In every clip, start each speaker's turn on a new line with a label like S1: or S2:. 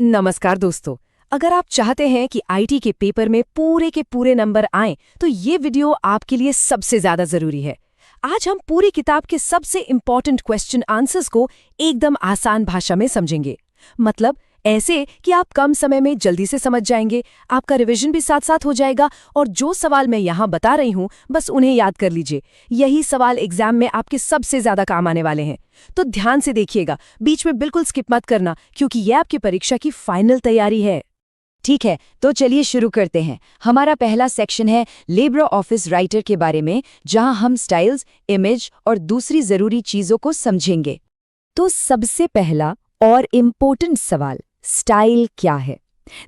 S1: नमस्कार दोस्तों। अगर आप चाहते हैं कि आईटी के पेपर में पूरे के पूरे नंबर आएं, तो ये वीडियो आपके लिए सबसे ज्यादा जरूरी है। आज हम पूरी किताब के सबसे इम्पोर्टेंट क्वेश्चन आंसर्स को एकदम आसान भाषा में समझेंगे। मतलब ऐसे कि आप कम समय में जल्दी से समझ जाएंगे, आपका रिवीजन भी साथ साथ हो जाएगा और जो सवाल मैं यहाँ बता रही हूँ बस उन्हें याद कर लीजिए। यही सवाल एग्जाम में आपके सबसे ज्यादा काम आने वाले हैं। तो ध्यान से देखिएगा, बीच में बिल्कुल स्किप मत करना, क्योंकि यह आपकी परीक्षा की फाइनल तैयारी है।
S2: ठीक है, तो चलिए शुरू करते हैं। हमारा पहला सेक्शन है लिब्रे ऑफिस राइटर के बारे में, जहां हम स्टाइल्स, इमेज और दूसरी जरूरी चीजों को समझेंगे। तो सबसे पहला और इम्पोर्टेंट सवाल, स्टाइल क्या है?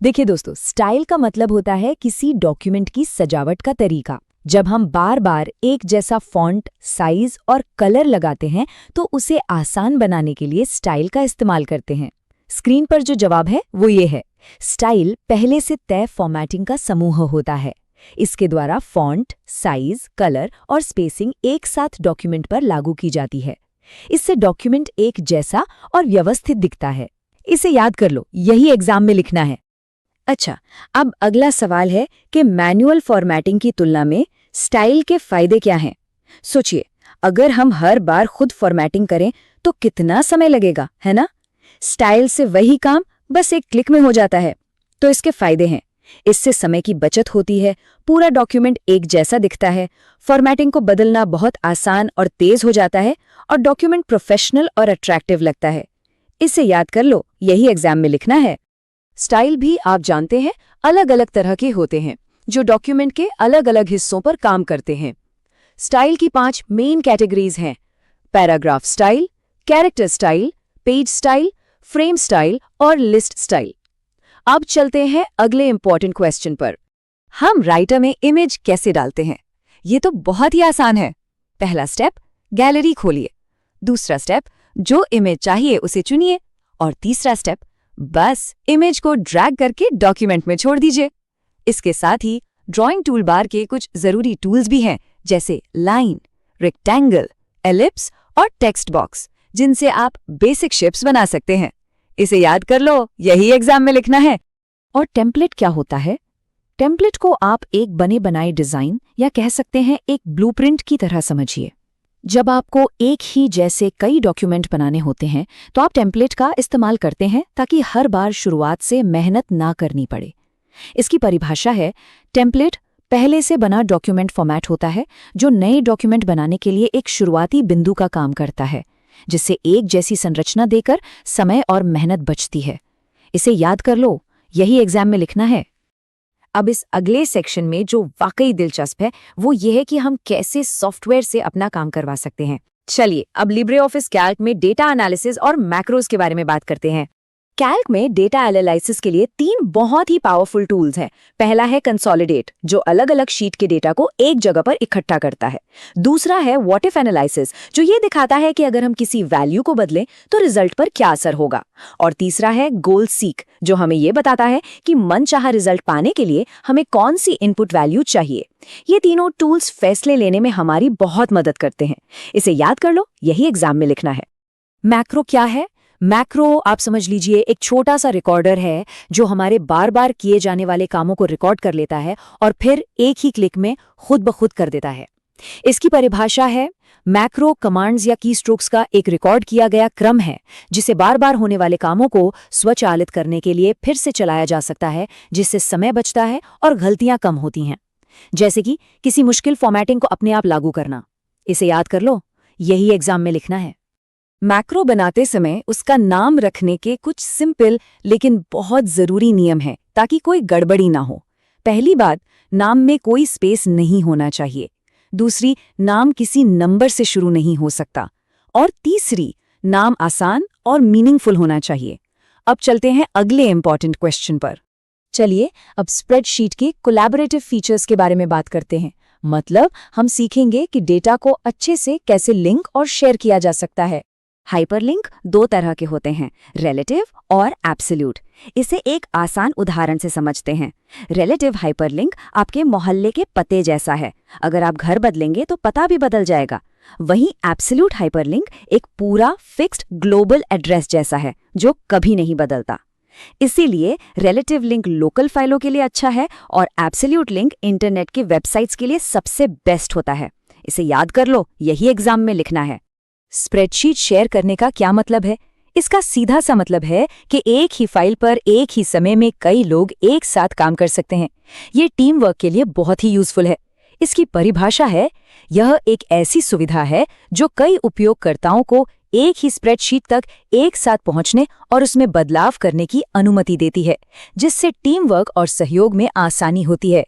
S2: देखिए दोस्तों, स्टाइल का मतलब होता है किसी डॉक्यूमेंट की सजावट का तरीका। जब हम बार बार एक जैसा फॉन्ट, साइज और कलर लगाते हैं तो उसे आसान बनाने के लिए स्टाइल का इस्तेमाल करते हैं। स्क्रीन पर जो जवाब है वो ये है। स्टाइल पहले से तय फॉर्मेटिंग का समूह होता है। इसके द्वारा फॉन्ट, साइज, कलर और स्पेसिंग एक साथ डॉक्यूमेंट पर लागू की जाती है। इससे डॉक्यूमेंट एक जैसा और व्यवस्थित दिखता है। इसे याद कर लो, यही एग्जाम में लिखना है। अच्छा, अब अगला सवाल है कि मैनुअल फॉर्मेटिंग की तुलना में स्टाइल के फायदे क्या हैं? सोचिए, अगर हम हर बार खुद फॉर्मेटिंग करें तो कितना समय लगेगा, है ना? स्टाइल से वही काम बस एक क्लिक में हो जाता है। तो इसके फायदे हैं, इससे समय की बचत होती है, पूरा डॉक्यूमेंट एक जैसा दिखता है, फॉर्मेटिंग को बदलना बहुत आसान और तेज हो जाता है और डॉक्यूमेंट प्रोफेशनल और अट्रैक्टिव लगता है। इसे याद कर लो, यही एग्जाम में लिखना है।
S1: स्टाइल भी आप जानते हैं अलग अलग तरह के होते हैं, जो डॉक्यूमेंट के अलग अलग हिस्सों पर काम करते हैं। स्टाइल की 5 मेन कैटेगरीज हैं: paragraph style, character style, page style, frame style और लिस्ट स्टाइल। अब चलते हैं अगले इंपॉर्टेंट क्वेश्चन पर। हम राइटर में इमेज कैसे डालते हैं? ये तो बहुत ही आसान है। पहला स्टेप, गैलरी खोलिए। दूसरा स्टेप, जो इमेज चाहिए उसे चुनिए। और तीसरा स्टेप, बस इमेज को ड्रैग करके डॉक्यूमेंट में छोड़ दीजिए। इसके साथ ही ड्राइंग टूल बार के कुछ जरूरी टूल्स भी हैं, जैसे लाइन, रेक्टेंगल, एलिप्स और टेक्स्ट बॉक्स, जिनसे आप बेसिक शेप्स बना सकते हैं। इसे याद कर लो, यही एग्जाम में लिखना है। और टेम्पलेट क्या होता है? टेम्पलेट को आप एक बने बनाए डिजाइन या कह सकते हैं एक ब्लूप्रिंट की तरह समझिए। जब आपको एक ही जैसे कई डॉक्यूमेंट बनाने होते हैं तो आप टेम्पलेट का इस्तेमाल करते हैं, ताकि हर बार शुरुआत से मेहनत ना करनी पड़े। इसकी परिभाषा है, टेम्पलेट पहले से बना डॉक्यूमेंट फॉर्मेट होता है जो नए डॉक्यूमेंट बनाने के लिए एक शुरुआती बिंदु का काम करता है, जिससे एक जैसी संरचना देकर समय और मेहनत बचती है। इसे याद कर लो, यही एग्जाम में लिखना है। अब इस अगले सेक्शन में जो वाकई दिलचस्प है वो ये है कि हम कैसे सॉफ्टवेयर से अपना काम करवा सकते हैं। चलिए अब लिब्रे ऑफिस कैल्क में डेटा एनालिसिस और मैक्रोज के बारे में बात करते हैं। कैल्क में डेटा एनालिसिस के लिए 3 बहुत ही पावरफुल टूल्स हैं। पहला है कंसोलिडेट, जो अलग अलग शीट के डेटा को एक जगह पर इकट्ठा करता है। दूसरा है व्हाट इफ एनालिसिस, जो ये दिखाता है कि अगर हम किसी वैल्यू को बदलें तो रिजल्ट पर क्या असर होगा। और तीसरा है गोल सीक, जो हमें ये बताता है कि मनचाहा रिजल्ट पाने के लिए हमें कौन सी इनपुट वैल्यू चाहिए। ये तीनों टूल्स फैसले लेने में हमारी बहुत मदद करते हैं। इसे याद कर लो, यही एग्जाम में लिखना है। मैक्रो क्या है? मैक्रो आप समझ लीजिए एक छोटा सा रिकॉर्डर है जो हमारे बार बार किए जाने वाले कामों को रिकॉर्ड कर लेता है और फिर एक ही क्लिक में खुद ब खुद कर देता है। इसकी परिभाषा है, मैक्रो कमांड्स या कीस्ट्रोक्स का एक रिकॉर्ड किया गया क्रम है, जिसे बार बार होने वाले कामों को स्वचालित करने के लिए फिर से चलाया जा सकता है, जिससे समय बचता है और गलतियां कम होती हैं। जैसे कि किसी मुश्किल फॉर्मेटिंग को अपने आप लागू करना। इसे याद कर लो, यही एग्जाम में लिखना है। मैक्रो बनाते समय उसका नाम रखने के कुछ सिंपल लेकिन बहुत जरूरी नियम हैं, ताकि कोई गड़बड़ी ना हो। पहली बात, नाम में कोई स्पेस नहीं होना चाहिए। दूसरी, नाम किसी नंबर से शुरू नहीं हो सकता। और तीसरी, नाम आसान और मीनिंगफुल होना चाहिए। अब चलते हैं अगले इंपॉर्टेंट क्वेश्चन पर। चलिए अब स्प्रेडशीट के कोलैबोरेटिव फीचर्स के बारे में बात करते हैं। मतलब हम सीखेंगे कि डेटा को अच्छे से कैसे लिंक और शेयर किया जा सकता है। हाइपरलिंक 2 तरह के होते हैं, रिलेटिव और एब्सोल्यूट। इसे एक आसान उदाहरण से समझते हैं। रिलेटिव हाइपरलिंक आपके मोहल्ले के पते जैसा है, अगर आप घर बदलेंगे तो पता भी बदल जाएगा। वहीं एब्सोल्यूट हाइपरलिंक एक पूरा फिक्स्ड ग्लोबल एड्रेस जैसा है, जो कभी नहीं बदलता।
S2: इसीलिए रिलेटिव लिंक लोकल फाइलों के लिए अच्छा है और एब्सोल्यूट लिंक इंटरनेट की वेबसाइट्स के लिए सबसे बेस्ट होता है। इसे याद कर लो, यही एग्जाम में लिखना है। स्प्रेडशीट शेयर करने का क्या मतलब है? इसका सीधा सा मतलब है कि एक ही फाइल पर एक ही समय में कई लोग एक साथ काम कर सकते हैं। ये टीम वर्क के लिए बहुत ही यूजफुल है। इसकी परिभाषा है, यह एक ऐसी सुविधा है जो कई उपयोगकर्ताओं को एक ही स्प्रेडशीट तक एक साथ पहुंचने और उसमें बदलाव करने की अनुमति देती है, जिससे टीम वर्क और सहयोग में आसानी होती है।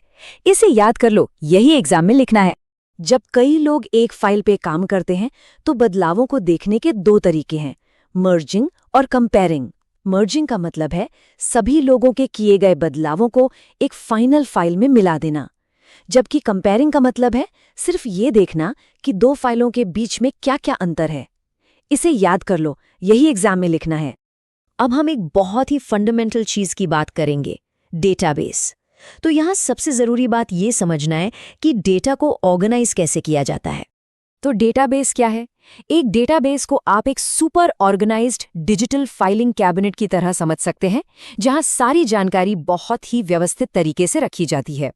S2: इसे याद कर लो, यही एग्जाम में लिखना है। जब कई लोग एक फाइल पे काम करते हैं तो बदलावों को देखने के दो तरीके हैं, मर्जिंग और कंपेयरिंग। मर्जिंग का मतलब है सभी लोगों के किए गए बदलावों को एक फाइनल फाइल में मिला देना, जबकि कंपेयरिंग का मतलब है सिर्फ ये देखना कि दो फाइलों के बीच में क्या क्या अंतर है। इसे याद कर लो, यही एग्जाम में लिखना है। अब हम एक बहुत ही फंडामेंटल चीज की बात करेंगे, डेटाबेस। तो यहाँ सबसे जरूरी बात ये समझना है कि डेटा को ऑर्गेनाइज कैसे किया जाता है। तो डेटाबेस क्या है? एक डेटाबेस को आप एक super organised digital filing cabinet की तरह समझ सकते हैं, जहां सारी जानकारी बहुत ही व्यवस्थित तरीके से रखी जाती है।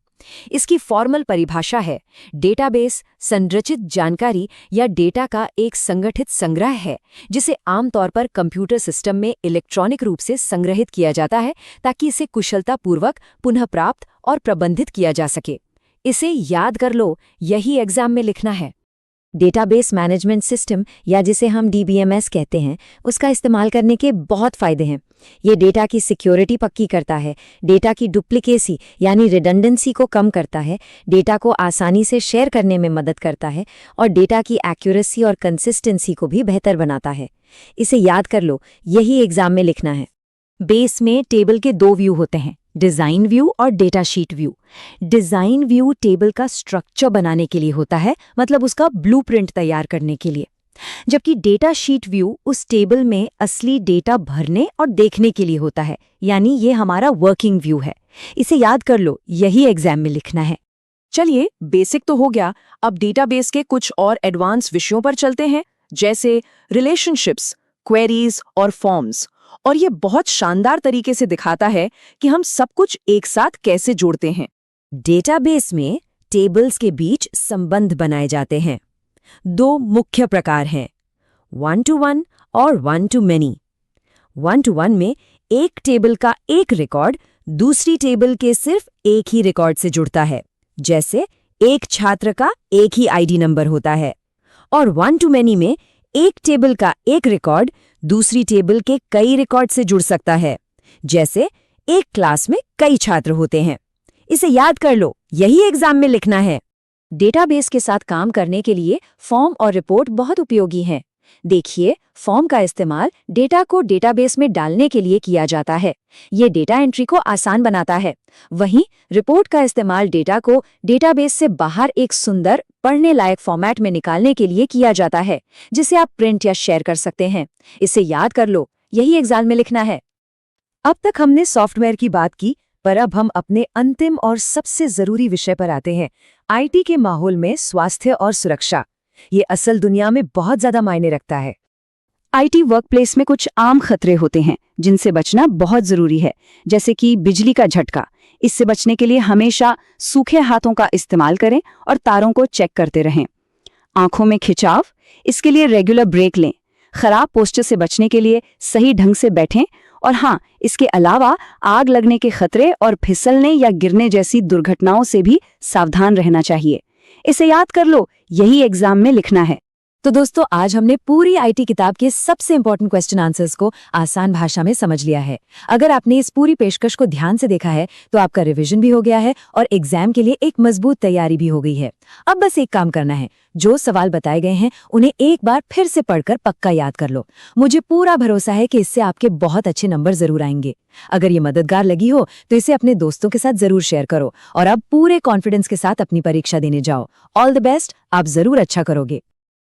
S2: इसकी फॉर्मल परिभाषा है, डेटाबेस संरचित जानकारी या डेटा का एक संगठित संग्रह है, जिसे आमतौर पर कंप्यूटर सिस्टम में इलेक्ट्रॉनिक रूप से संग्रहित किया जाता है ताकि इसे कुशलतापूर्वक पुनः प्राप्त और प्रबंधित किया जा सके। इसे याद कर लो, यही एग्जाम में लिखना है। डेटाबेस मैनेजमेंट सिस्टम या जिसे हम DBMS कहते हैं, उसका इस्तेमाल करने के बहुत फ़ायदे हैं। ये डेटा की सिक्योरिटी पक्की करता है, डेटा की डुप्लीकेसी यानी रिडंडेंसी को कम करता है, डेटा को आसानी से शेयर करने में मदद करता है और डेटा की एक्यूरेसी और कंसिस्टेंसी को भी बेहतर बनाता है। इसे याद कर लो, यही एग्जाम में लिखना है। बेस में टेबल के दो व्यू होते हैं, डिज़ाइन व्यू और data sheet view. Design view table का स्ट्रक्चर बनाने के लिए होता है, मतलब उसका ब्लूप्रिंट तैयार करने के लिए, जबकि डेटा शीट व्यू उस टेबल में असली डेटा भरने और देखने के लिए होता है, यानी ये हमारा वर्किंग व्यू है। इसे याद कर लो, यही एग्जाम में लिखना है।
S1: चलिए, बेसिक तो हो गया, अब डेटाबेस के कुछ और एडवांस विषयों पर चलते हैं, जैसे रिलेशनशिप्स, क्वेरीज और फॉर्म्स। और ये बहुत शानदार तरीके से दिखाता है कि हम सब कुछ एक साथ कैसे जोड़ते हैं।
S2: डेटाबेस में टेबल्स के बीच संबंध बनाए जाते हैं। दो मुख्य प्रकार हैं, 1-to-1 और 1-to-many। 1-to-1 में एक टेबल का एक रिकॉर्ड दूसरी टेबल के सिर्फ एक ही रिकॉर्ड से जुड़ता है, जैसे एक छात्र का एक ही ID नंबर होता है। और 1-to-many में एक टेबल का एक रिकॉर्ड दूसरी टेबल के कई रिकॉर्ड से जुड़ सकता है, जैसे एक क्लास में कई छात्र होते हैं। इसे याद कर लो, यही एग्जाम में लिखना है। डेटाबेस के साथ काम करने के लिए फॉर्म और रिपोर्ट बहुत उपयोगी हैं। देखिए, फॉर्म का इस्तेमाल डेटा को डेटाबेस में डालने के लिए किया जाता है। ये डेटा एंट्री को आसान बनाता है। वहीं रिपोर्ट का इस्तेमाल डेटा को डेटाबेस से बाहर एक सुंदर, पढ़ने लायक फॉर्मेट में निकालने के लिए किया जाता है, जिसे आप प्रिंट या शेयर कर सकते हैं। इसे याद कर लो, यही एग्जाम में लिखना है। अब तक हमने सॉफ्टवेयर की बात की, पर अब हम अपने अंतिम और सबसे जरूरी विषय पर आते हैं, IT के माहौल में स्वास्थ्य और सुरक्षा। ये असल दुनिया में बहुत ज्यादा मायने रखता है। IT वर्कप्लेस में कुछ आम खतरे होते हैं जिनसे बचना बहुत जरूरी है, जैसे कि बिजली का झटका। इससे बचने के लिए हमेशा सूखे हाथों का इस्तेमाल करें और तारों को चेक करते रहें। आंखों में खिंचाव, इसके लिए रेगुलर ब्रेक लें। खराब पोस्चर से बचने के लिए सही ढंग से बैठें। और हाँ, इसके अलावा आग लगने के खतरे और फिसलने या गिरने जैसी दुर्घटनाओं से भी सावधान रहना चाहिए। इसे याद कर लो, यही एग्जाम में लिखना है। तो दोस्तों, आज हमने पूरी IT किताब के सबसे इंपॉर्टेंट क्वेश्चन आंसर्स को आसान भाषा में समझ लिया है। अगर आपने इस पूरी पेशकश को ध्यान से देखा है तो आपका रिवीजन भी हो गया है और एग्जाम के लिए एक मजबूत तैयारी भी हो गई है। अब बस एक काम करना है, जो सवाल बताए गए हैं उन्हें एक बार फिर से पढ़कर पक्का याद कर लो। मुझे पूरा भरोसा है कि इससे आपके बहुत अच्छे नंबर जरूर आएंगे। अगर ये मददगार लगी हो तो इसे अपने दोस्तों के साथ जरूर शेयर करो और अब पूरे कॉन्फिडेंस के साथ अपनी परीक्षा देने जाओ। ऑल द बेस्ट, आप जरूर अच्छा करोगे।